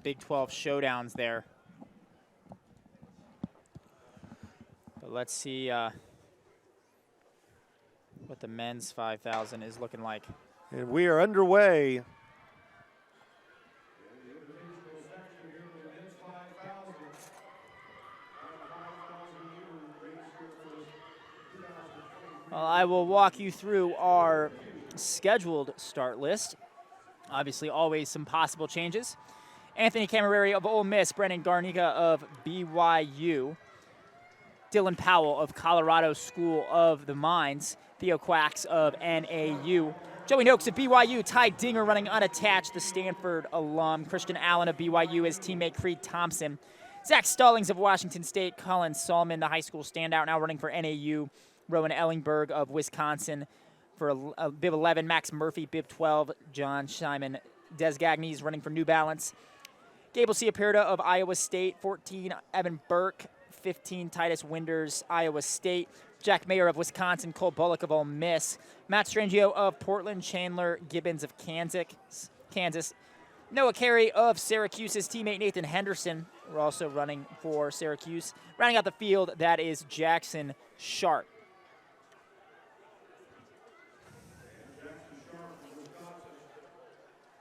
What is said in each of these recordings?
Big 12 showdowns there. But let's see what the men's 5,000 is looking like. And we are underway. Well, I will walk you through our scheduled start list. Obviously, always some possible changes. Anthony Camerieri of Ole Miss, Brennan Garnica of BYU, Dylan Powell of Colorado School of the Mines, Theo Quacks of NAU, Joey Noakes of BYU, Ty Dinger running unattached, the Stanford alum, Christian Allen of BYU, his teammate Creed Thompson, Zach Stallings of Washington State, Colin Sahlman, the high school standout, now running for NAU, Rowan Ellingberg of Wisconsin for a bib 11, Max Murphy, bib 12, John Simon Desgagnes running for New Balance, Gable Ciaperta of Iowa State, 14, Evan Burke, 15, Titus Winders, Iowa State, Jack Mayer of Wisconsin, Cole Bullock of Ole Miss, Matt Strangio of Portland, Chandler Gibbons of Kansas, Noah Carey of Syracuse's teammate Nathan Henderson, we're also running for Syracuse. Rounding out the field, that is Jackson Sharp.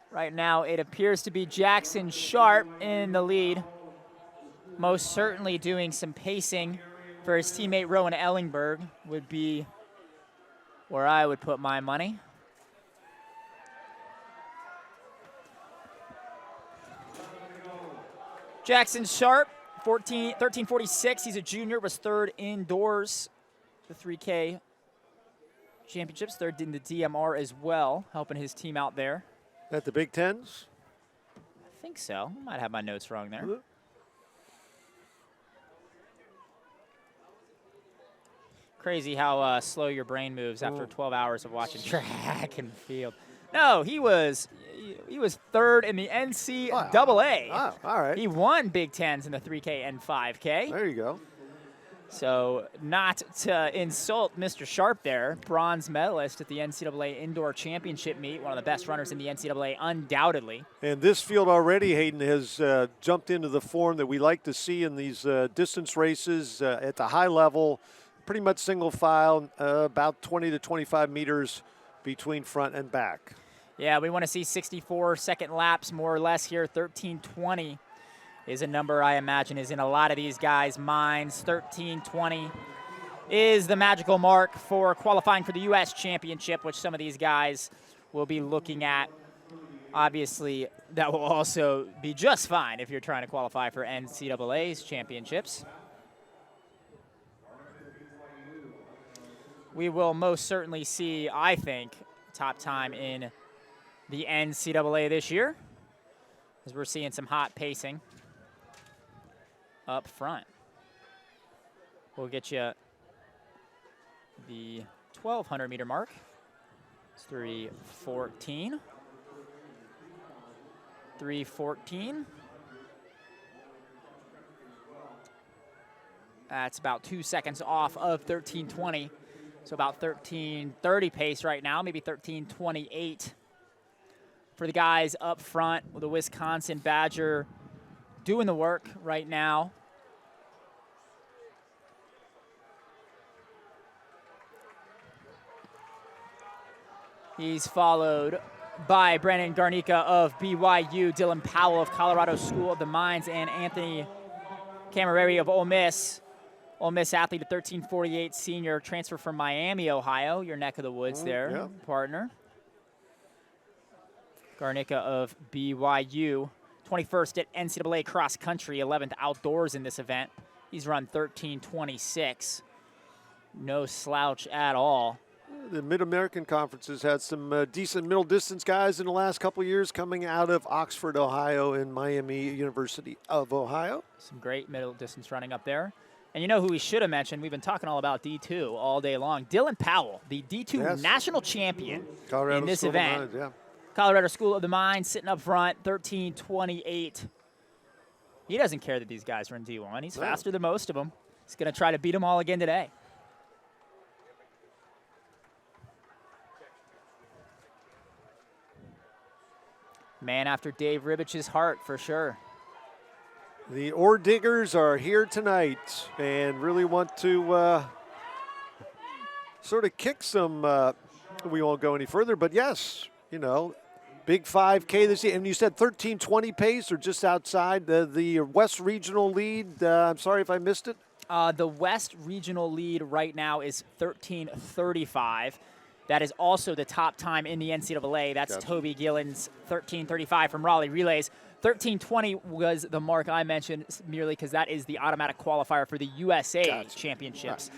Right now, it appears to be Jackson Sharp in the lead. Most certainly doing some pacing for his teammate Rowan Ellingberg would be where I would put my money. Jackson Sharp, 13:46. He's a junior, was third indoors, the 3K championships, third in the DMR as well, helping his team out there. At the Big Tens? I think so. I might have my notes wrong there. Crazy how slow your brain moves after 12 hours of watching track and field. No, he was third in the NCAA. Oh, all right. He won Big Tens in the 3K and 5K. There you go. So not to insult Mr. Sharp there, bronze medalist at the NCAA Indoor Championship meet, one of the best runners in the NCAA, undoubtedly. And this field already, Hayden, has jumped into the form that we like to see in these distance races at the high level, pretty much single file, about 20 to 25 meters between front and back. Yeah, we want to see 64-second laps more or less here, 13:20. Is a number I imagine is in a lot of these guys' minds. 13:20 is the magical mark for qualifying for the U.S. Championship, which some of these guys will be looking at. Obviously, that will also be just fine if you're trying to qualify for NCAA's championships. We will most certainly see, I think, top time in the NCAA this year, as we're seeing some hot pacing up front. We'll get you the 1,200 meter mark. It's 3:14. 3:14. That's about 2 seconds off of 13:20. So about 13:30 pace right now, maybe 13:28 for the guys up front with the Wisconsin Badger doing the work right now. He's followed by Brennan Garnica of BYU, Dylan Powell of Colorado School of the Mines, and Anthony Camerieri of Ole Miss. Ole Miss athlete, a 13:48 senior, transfer from Miami, Ohio, your neck of the woods there, partner. Garnica of BYU, 21st at NCAA cross country, 11th outdoors in this event. He's run 13:26. No slouch at all. The Mid-American Conference has had some decent middle distance guys in the last couple of years coming out of Oxford, Ohio, and Miami University of Ohio. Some great middle distance running up there. And you know who we should have mentioned? We've been talking all about D2 all day long. Dylan Powell, the D2 national champion in this event. Colorado School of the Mines sitting up front, 13:28. He doesn't care that these guys are in D1. He's faster than most of them. He's going to try to beat them all again today. Man after Dave Ribich's heart, for sure. The ore diggers are here tonight and really want to sort of kick some, we won't go any further, but yes, you know, big 5K this year. And you said 13:20 pace or just outside the West Regional lead. I'm sorry if I missed it. The West Regional lead right now is 13:35. That is also the top time in the NCAA. That's Gotcha. Toby Gillen's 13:35 from Raleigh Relays. 13:20 was the mark I mentioned merely because that is the automatic qualifier for the USA Gotcha. Championships,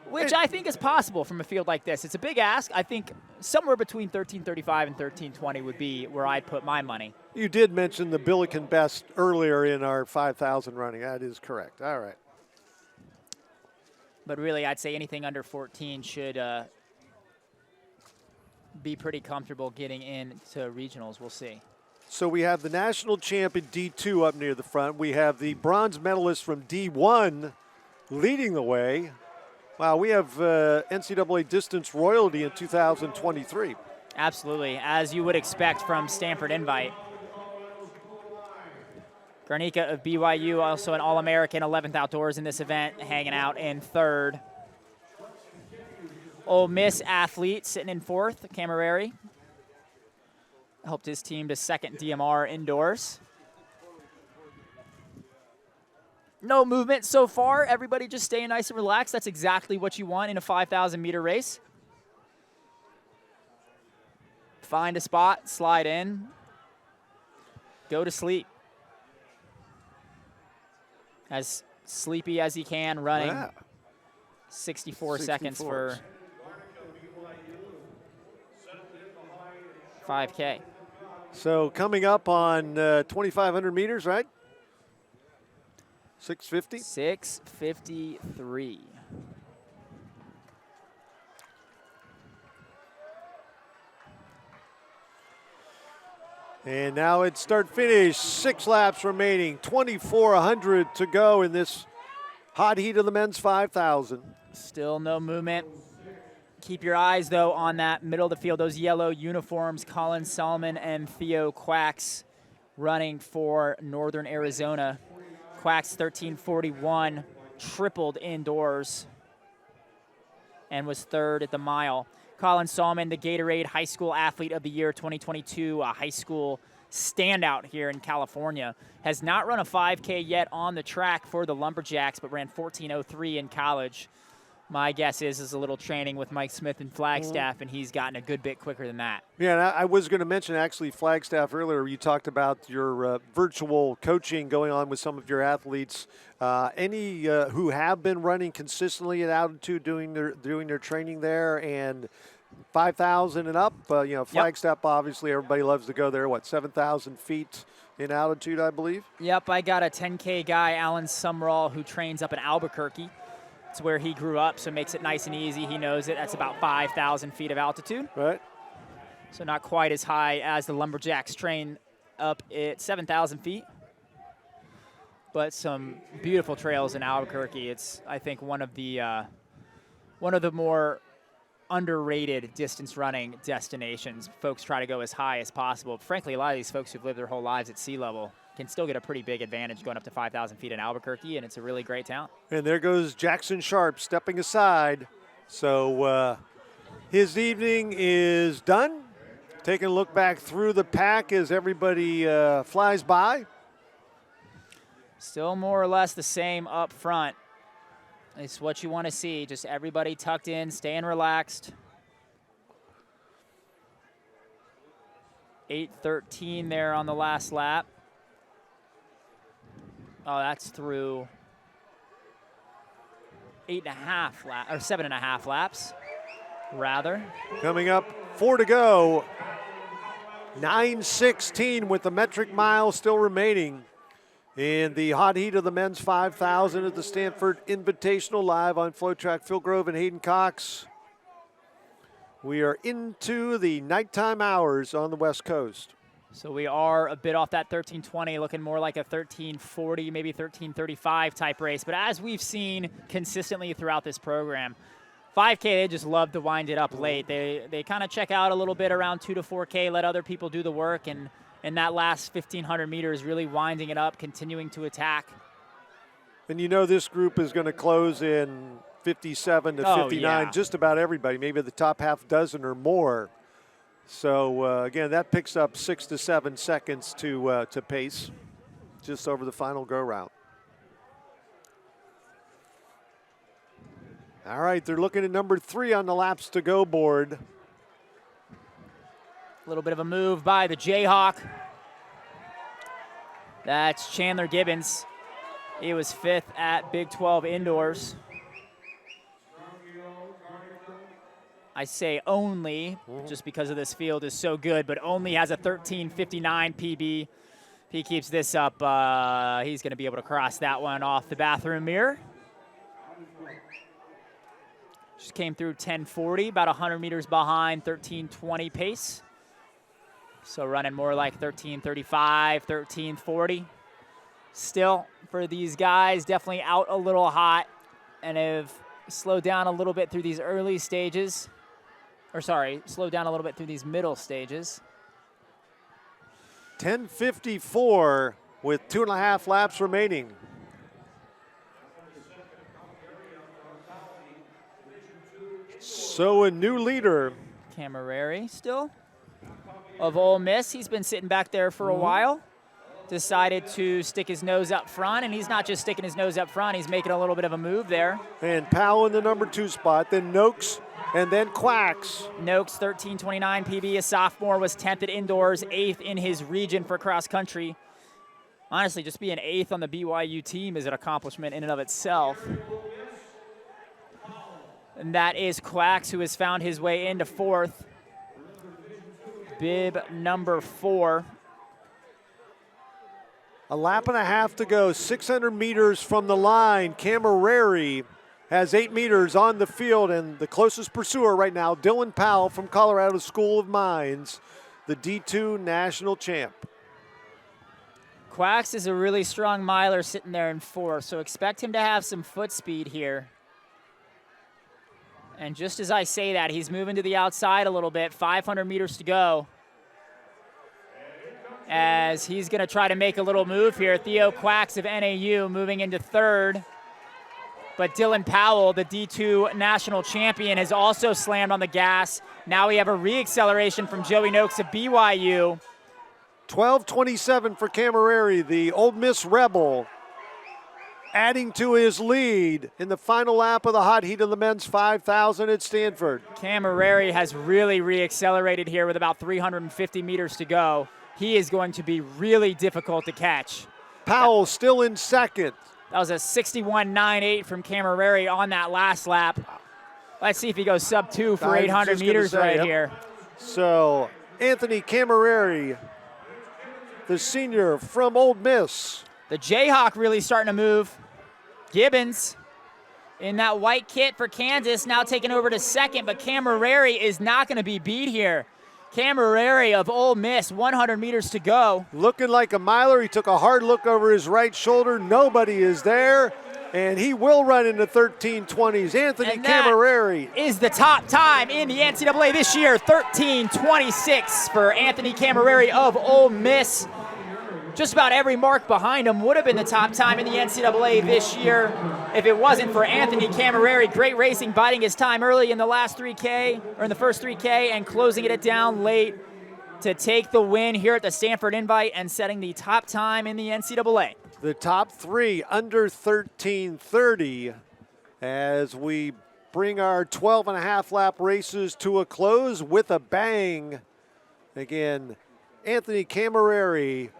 which I think is possible from a field like this. It's a big ask. I think somewhere between 13:35 and 13:20 would be where I'd put my money. You did mention the Billiken best earlier in our 5,000 running. That is correct. All right. But really, I'd say anything under 14 should be pretty comfortable getting into regionals. We'll see. So we have the national champ in D2 up near the front. We have the bronze medalist from D1 leading the way. Wow, we have NCAA distance royalty in 2023. Absolutely, as you would expect from Stanford Invite. Garnica of BYU, also an All-American, 11th outdoors in this event, hanging out in third. Ole Miss athlete sitting in fourth, Camerieri. Helped his team to second DMR indoors. No movement so far. Everybody just staying nice and relaxed. That's exactly what you want in a 5,000-meter race. Find a spot, slide in, go to sleep. As sleepy as he can, running 64 seconds for 5K. So coming up on 2,500 meters, right? 650? 6:53. And now it's start finish. 6 laps remaining. 2,400 to go in this hot heat of the men's 5,000. Still no movement. Keep your eyes, though, on that middle of the field, those yellow uniforms, Colin, Sahlman, and Theo Quacks running for Northern Arizona. Quacks 13:41, tripled indoors, and was third at the mile. Colin Sahlman, the Gatorade High School Athlete of the Year 2022, a high school standout here in California, has not run a 5K yet on the track for the Lumberjacks, but ran 14:03 in college. My guess is a little training with Mike Smith and Flagstaff, and he's gotten a good bit quicker than that. Yeah, and I was going to mention actually Flagstaff earlier. You talked about your virtual coaching going on with some of your athletes. Any who have been running consistently at altitude, doing their training there, and 5,000 and up. You know, Flagstaff, obviously everybody loves to go there. What, 7,000 feet in altitude, I believe? Yep, I got a 10K guy, Alan Sumrall, who trains up in Albuquerque. It's where he grew up, so it makes it nice and easy. He knows it. That's about 5,000 feet of altitude. Right. So not quite as high as the Lumberjacks train up at 7,000 feet. But some beautiful trails in Albuquerque. It's, I think, one of the more underrated distance running destinations. Folks try to go as high as possible. Frankly, a lot of these folks who've lived their whole lives at sea level can still get a pretty big advantage going up to 5,000 feet in Albuquerque, and it's a really great town. And there goes Jackson Sharp stepping aside. So his evening is done. Taking a look back through the pack as everybody flies by. Still more or less the same up front. It's what you want to see, just everybody tucked in, staying relaxed. 8:13 there on the last lap. Oh, that's through 8.5 laps, or 7.5 laps, rather. Coming up, 4 to go. 9:16 with the metric mile still remaining in the hot heat of the men's 5,000 at the Stanford Invitational, live on FloTrack. Phil Grove and Hayden Cox. We are into the nighttime hours on the West Coast. So we are a bit off that 13:20, looking more like a 13:40, maybe 13:35 type race. But as we've seen consistently throughout this program, 5K, they just love to wind it up late. They kind of check out a little bit around 2 to 4K, let other people do the work, and in that last 1,500 meters, really winding it up, continuing to attack. And you know this group is going to close in 57 to 59, yeah. just about everybody, maybe the top half dozen or more. So, again, that picks up 6 to 7 seconds to pace just over the final go-round. All right, they're looking at number 3 on the laps to go board. A little bit of a move by the Jayhawk. That's Chandler Gibbons. He was 5th at Big 12 Indoors. I say only just because of this field is so good, but only has a 13:59 PB. If he keeps this up, he's going to be able to cross that one off the bathroom mirror. Just came through 10:40, about 100 meters behind 13:20 pace. So running more like 13:35, 13:40. Still, for these guys, definitely out a little hot and have slowed down a little bit through these early stages. Or sorry, slowed down a little bit through these middle stages. 10:54 with 2.5 laps remaining. So a new leader. Camerieri still of Ole Miss. He's been sitting back there for a while. Decided to stick his nose up front, and he's not just sticking his nose up front, he's making a little bit of a move there. And Powell in the number 2 spot, then Noakes, and then Quacks. Noakes, 13:29 PB, a sophomore, was 10th at indoors, 8th in his region for cross country. Honestly, just being 8th on the BYU team is an accomplishment in and of itself. And that is Quacks, who has found his way into 4th. Bib number 4. A lap and a half to go, 600 meters from the line. Camerieri has 8 meters on the field, and the closest pursuer right now, Dylan Powell from Colorado School of Mines, the D2 national champ. Quacks is a really strong miler sitting there in 4th, so expect him to have some foot speed here. And just as I say that, he's moving to the outside a little bit, 500 meters to go. As he's going to try to make a little move here. Theo Quacks of NAU moving into 3rd. But Dylan Powell, the D2 national champion, has also slammed on the gas. Now we have a re-acceleration from Joey Noakes of BYU. 12:27 for Camerieri, the Ole Miss Rebel, adding to his lead in the final lap of the hot heat of the men's 5,000 at Stanford. Camerieri has really re-accelerated here with about 350 meters to go. He is going to be really difficult to catch. Powell still in 2nd. That was a 61.98 from Camerieri on that last lap. Let's see if he goes sub 2 for 800 meters right here. So Anthony Camerieri, the senior from Ole Miss. The Jayhawk really starting to move. Gibbons in that white kit for Kansas, now taking over to 2nd, but Camerieri is not going to be beat here. Camerieri of Ole Miss, 100 meters to go. Looking like a miler. He took a hard look over his right shoulder. Nobody is there, and he will run into 13:20s. Anthony Camerieri is the top time in the NCAA this year, 13:26 for Anthony Camerieri of Ole Miss. Just about every mark behind him would have been the top time in the NCAA this year if it wasn't for Anthony Camerieri. Great racing, biding his time early in the last 3K, or in the first 3K, and closing it down late to take the win here at the Stanford Invite and setting the top time in the NCAA. The top 3 under 13:30 as we bring our 12.5 lap races to a close with a bang. Again, Anthony Camerieri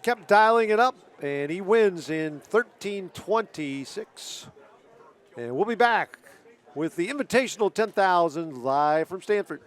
kept dialing it up, and he wins in 13:26. And we'll be back with the Invitational 10,000 live from Stanford.